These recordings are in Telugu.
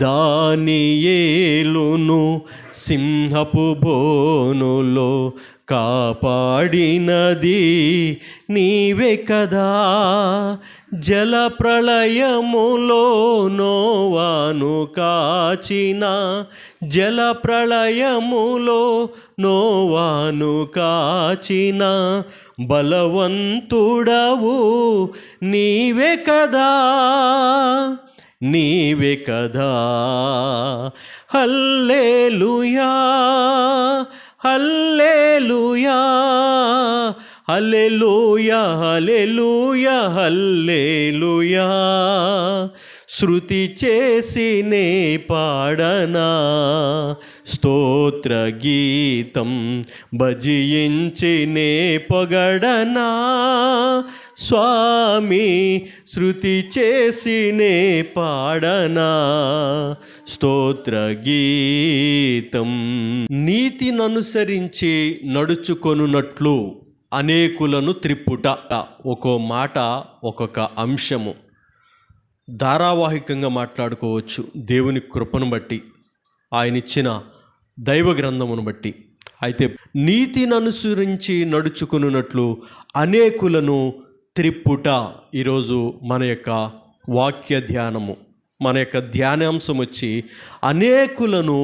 దానియేలును సింహపు బోనులో కాపాడినది నీవే కదా. జల ప్రళయములో నోవాను కాచిన, జల ప్రళయములో నోవాను కాచిన బలవంతుడవు నీవే కదా, నీవే కదా. హల్లెలూయా హల్లెలూయా హల్లెలూయా హల్లెలూయా హల్లెలూయా. శృతి చేసినే పాడనా స్తోత్ర గీతం, భజించినే పొగడనా స్వామి. శృతి చేసినే పాడనా స్తోత్ర గీతం. నీతిని అనుసరించి నడుచుకొనున్నట్లు అనేకులను త్రిప్పుట. ఒక్కో మాట ఒక్కొక్క అంశము ధారావాహికంగా మాట్లాడుకోవచ్చు. దేవుని కృపను బట్టి, ఆయన ఇచ్చిన దైవ గ్రంథమును బట్టి. అయితే నీతిని అనుసరించి నడుచుకున్నట్లు అనేకులను త్రిప్పుట ఈరోజు మన యొక్క వాక్య ధ్యానము. మన యొక్క ధ్యానాంశం వచ్చి అనేకులను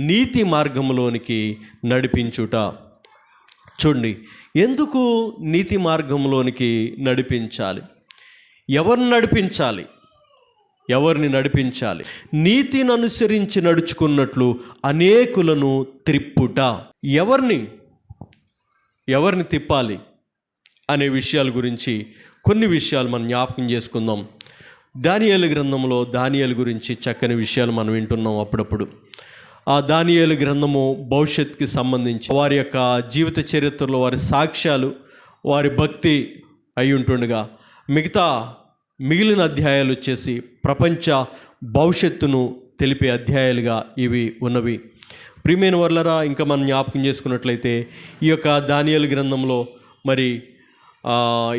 నీతి మార్గంలోనికి నడిపించుట. చూడండి, ఎందుకు నీతి మార్గంలోనికి నడిపించాలి? ఎవరిని నడిపించాలి? ఎవరిని నడిపించాలి? నీతిని అనుసరించి నడుచుకున్నట్లు అనేకులను త్రిప్పుట. ఎవరిని తిప్పాలి అనే విషయాల గురించి కొన్ని విషయాలు మనం జ్ఞాపకం చేసుకుందాం. దానియేలు గ్రంథంలో దానియేలు గురించి చక్కని విషయాలు మనం వింటున్నాం అప్పుడప్పుడు. ఆ దానియేలు గ్రంథము భవిష్యత్తుకి సంబంధించి వారి యొక్క జీవిత చరిత్రలో వారి సాక్ష్యాలు, వారి భక్తి అయి ఉంటుండగా మిగిలిన అధ్యాయాలు వచ్చేసి ప్రపంచ భవిష్యత్తును తెలిపే అధ్యాయాలుగా ఇవి ఉన్నవి. ప్రియమైన వర్లరా, ఇంకా మనం జ్ఞాపకం చేసుకున్నట్లయితే ఈ యొక్క దానియేలు గ్రంథంలో మరి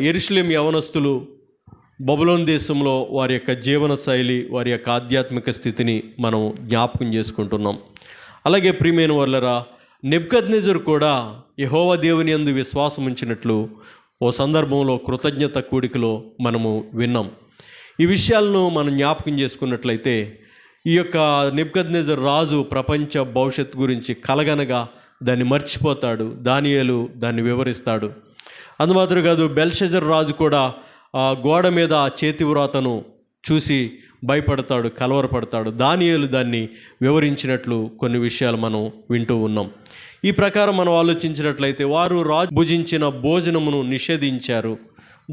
యెరూషలేము యవనస్తులు బబులోను దేశంలో వారి యొక్క జీవన శైలి, వారి యొక్క ఆధ్యాత్మిక స్థితిని మనం జ్ఞాపకం చేసుకుంటున్నాం. అలాగే ప్రియమైన వర్లరా, నెబుకద్నెజరు కూడా యెహోవా దేవుని యందు విశ్వాసం ఉంచినట్లు ఓ సందర్భంలో కృతజ్ఞత కూడికలో మనము విన్నాం. ఈ విషయాలను మనం జ్ఞాపకం చేసుకున్నట్లయితే ఈ యొక్క నెబుకద్నెజరు రాజు ప్రపంచ భవిష్యత్తు గురించి కలగనగా దాన్ని మర్చిపోతాడు. దానియేలు దాన్ని వివరిస్తాడు. అందుమాత్రం కాదు, బెల్షజర్ రాజు కూడా గోడ మీద చేతివ్రాతను చూసి భయపడతాడు, కలవరపడతాడు. దానియేలు దాన్ని వివరించినట్లు కొన్ని విషయాలు మనం వింటూ ఉన్నాం. ఈ ప్రకారం మనం ఆలోచించినట్లయితే వారు రాజు భుజించిన భోజనమును నిషేధించారు.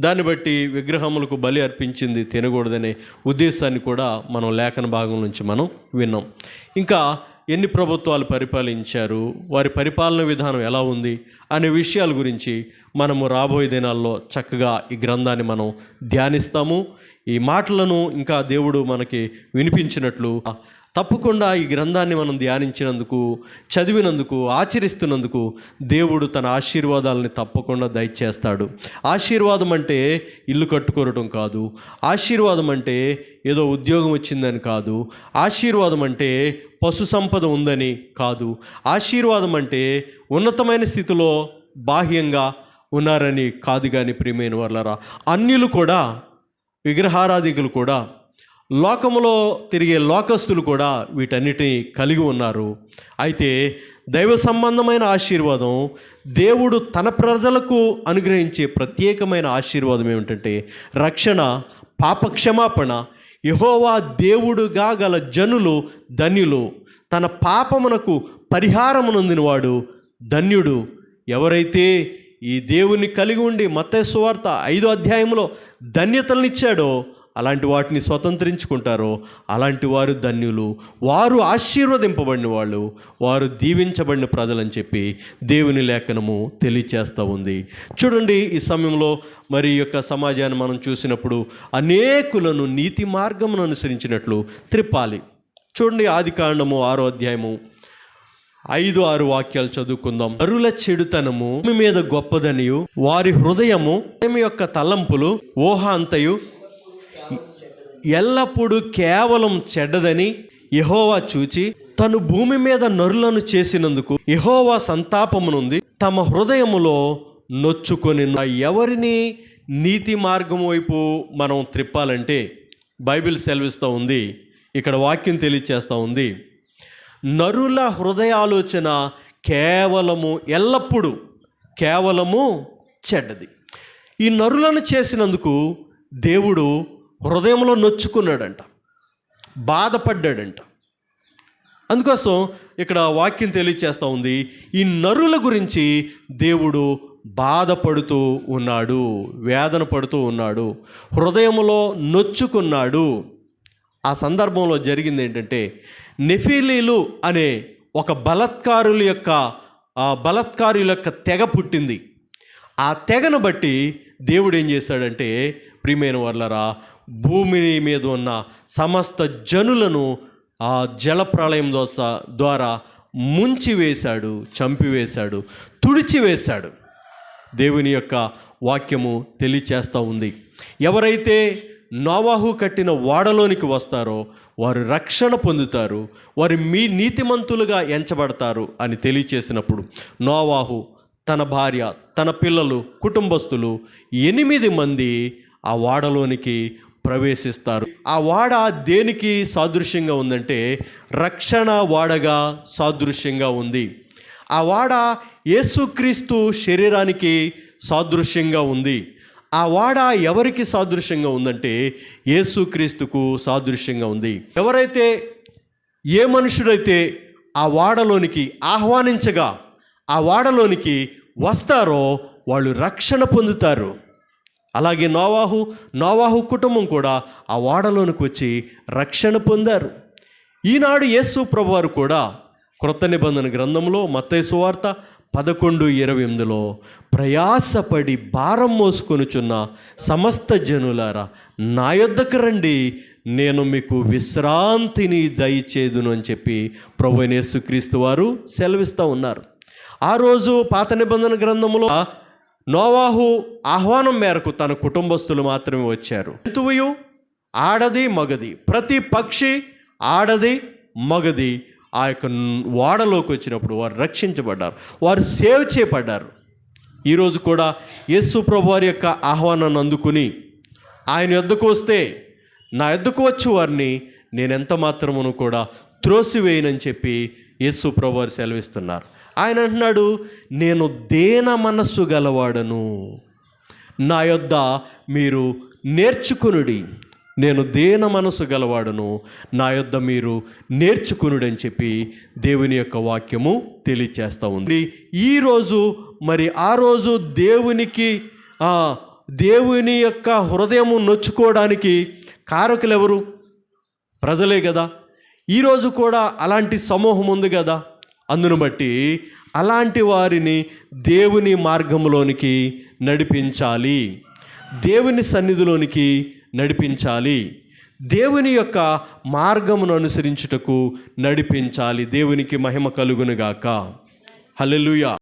దాన్ని బట్టి విగ్రహములకు బలి అర్పించింది తినకూడదనే ఉద్దేశాన్ని కూడా మనం లేఖన భాగం నుంచి మనం విన్నాం. ఇంకా ఎన్ని ప్రభుత్వాలు పరిపాలించారు, వారి పరిపాలన విధానం ఎలా ఉంది అనే విషయాల గురించి మనము రాబోయే దినాల్లో చక్కగా ఈ గ్రంథాన్ని మనం ధ్యానిస్తాము. ఈ మాటలను ఇంకా దేవుడు మనకి వినిపించినట్లు తప్పకుండా ఈ గ్రంథాన్ని మనం ధ్యానించినందుకు, చదివినందుకు, ఆచరిస్తున్నందుకు దేవుడు తన ఆశీర్వాదాలని తప్పకుండా దయచేస్తాడు. ఆశీర్వాదం అంటే ఇల్లు కట్టుకోవడం కాదు. ఆశీర్వాదం అంటే ఏదో ఉద్యోగం వచ్చిందని కాదు. ఆశీర్వాదం అంటే పశు సంపద ఉందని కాదు. ఆశీర్వాదం అంటే ఉన్నతమైన స్థితిలో బాహ్యంగా ఉన్నారని కాదు. కానీ ప్రియమైన వాళ్ళరా, అన్యులు కూడా, విగ్రహారాధికులు కూడా, లోకములో తిరిగే లోకస్తులు కూడా వీటన్నిటిని కలిగి ఉన్నారు. అయితే దైవ సంబంధమైన ఆశీర్వాదం, దేవుడు తన ప్రజలకు అనుగ్రహించే ప్రత్యేకమైన ఆశీర్వాదం ఏమిటంటే రక్షణ, పాపక్షమాపణ. యెహోవా దేవుడుగా గల జనులు ధన్యులు. తన పాపమునకు పరిహారమునొందినవాడు ధన్యుడు. ఎవరైతే ఈ దేవుని కలిగి ఉండి మత్తయి సువార్త 5వ అధ్యాయంలో ధన్యతలనిచ్చాడో, అలాంటి వాటిని స్వతంత్రించుకుంటారో అలాంటి వారు ధన్యులు. వారు ఆశీర్వదింపబడిన వాళ్ళు, వారు దీవించబడిన ప్రజలని చెప్పి దేవుని లేఖనము తెలియచేస్తూ ఉంది. చూడండి, ఈ సమయంలో మరి యొక్క సమాజాన్ని మనం చూసినప్పుడు అనేకులను నీతి మార్గమును అనుసరించినట్లు త్రిప్పాలి. చూడండి, ఆదికాండము 6వ అధ్యాయము 5-6 వాక్యాలు చదువుకుందాం. నరుల చెడుతనము భూమి మీద గొప్పదనియు, వారి హృదయము యొక్క తలంపులు ఊహ అంతయు ఎల్లప్పుడూ కేవలం చెడ్డదని యెహోవా చూచి తను భూమి మీద నరులను చేసినందుకు యెహోవా సంతాపమునుంది, తమ హృదయములో నొచ్చుకొని. ఎవరిని నీతి మార్గం వైపు మనం త్రిప్పాలంటే బైబిల్ సెలవిస్తూ ఉంది, ఇక్కడ వాక్యం తెలియచేస్తూ ఉంది, నరుల హృదయాలోచన ఎల్లప్పుడూ కేవలము చెడ్డది. ఈ నరులను చేసినందుకు దేవుడు హృదయంలో నొచ్చుకున్నాడంట, బాధపడ్డాడంట. అందుకోసం ఇక్కడ వాక్యం తెలియచేస్తూ ఉంది, ఈ నరుల గురించి దేవుడు బాధపడుతూ ఉన్నాడు, వేదన పడుతూ ఉన్నాడు, హృదయంలో నొచ్చుకున్నాడు. ఆ సందర్భంలో జరిగింది ఏంటంటే, నెఫీలీలు అనే ఒక బలాత్కారుల యొక్క తెగ పుట్టింది. ఆ తెగను బట్టి దేవుడు ఏం చేశాడంటే, ప్రియమైన వాళ్ళరా, భూమి మీద ఉన్న సమస్త జనులను ఆ జలప్రళయం ద్వారా ముంచివేశాడు, చంపివేశాడు, తుడిచివేశాడు. దేవుని యొక్క వాక్యము తెలియచేస్తూ ఉంది. ఎవరైతే నోవాహు కట్టిన ఓడలోనికి వస్తారో వారు రక్షణ పొందుతారు, వారు నీతిమంతులుగా ఎంచబడతారు అని తెలియచేసినప్పుడు నోవాహు, తన భార్య, తన పిల్లలు, కుటుంబస్తులు 8 మంది ఆ ఓడలోనికి ప్రవేశిస్తారు. ఆ ఓడ దేనికి సాదృశ్యంగా ఉందంటే రక్షణ ఓడగా సాదృశ్యంగా ఉంది. ఆ ఓడ యేసుక్రీస్తు శరీరానికి సాదృశ్యంగా ఉంది. ఆ ఓడ ఎవరికి సాదృశ్యంగా ఉందంటే యేసుక్రీస్తుకు సాదృశ్యంగా ఉంది. ఎవరైతే, ఏ మనుషుడైతే ఆ ఓడలోనికి ఆహ్వానించగా ఆ ఓడలోనికి వస్తారో వాళ్ళు రక్షణ పొందుతారు. అలాగే నోవాహు కుటుంబం కూడా ఆ ఓడలోనికి వచ్చి రక్షణ పొందారు. ఈనాడు యేసు ప్రభువారు కూడా క్రొత్త నిబంధన గ్రంథంలో మత్తయి సువార్త 11:28 ప్రయాసపడి భారం మోసుకొనుచున్న సమస్త జనులారా నా యొద్దకు రండి, నేను మీకు విశ్రాంతిని దయచేదును అని చెప్పి ప్రభువైన యేసుక్రీస్తు వారు సెలవిస్తూ ఉన్నారు. ఆ రోజు పాత నిబంధన గ్రంథంలో నోవాహు ఆహ్వానం మేరకు తన కుటుంబస్తులు మాత్రమే వచ్చారు. జంతువు ఆడది మగది, ప్రతి పక్షి ఆడది మగది ఆ యొక్క ఓడలోకి వచ్చినప్పుడు వారు రక్షించబడ్డారు, వారు సేవ్ చేయబడ్డారు. ఈరోజు కూడా యేసు ప్రభు వారి యొక్క ఆహ్వానాన్ని అందుకుని ఆయన యొద్దకు వస్తే, నా యొద్దకు వచ్చి వారిని నేను ఎంత మాత్రమును కూడా త్రోసివేయనని చెప్పి యేసు ప్రభు వారు సెలవిస్తున్నారు. ఆయన అంటున్నాడు, నేను దేన మనస్సు గలవాడను, నా యొద్ద మీరు నేర్చుకునుడి. నేను దేన మనసు గలవాడను, నా యొద్ద మీరు నేర్చుకునుడు అని చెప్పి దేవుని యొక్క వాక్యము తెలియచేస్తూ ఉంది. ఈరోజు మరి ఆ రోజు దేవుని యొక్క హృదయము నొచ్చుకోవడానికి కారకులు ఎవరు? ప్రజలే కదా. ఈరోజు కూడా అలాంటి సమూహం ఉంది కదా. అందును బట్టి అలాంటి వారిని దేవుని మార్గంలోనికి నడిపించాలి, దేవుని సన్నిధిలోనికి నడిపించాలి, దేవుని యొక్క మార్గమును అనుసరించుటకు నడిపించాలి. దేవునికి మహిమ కలుగునుగాక. హల్లెలూయా.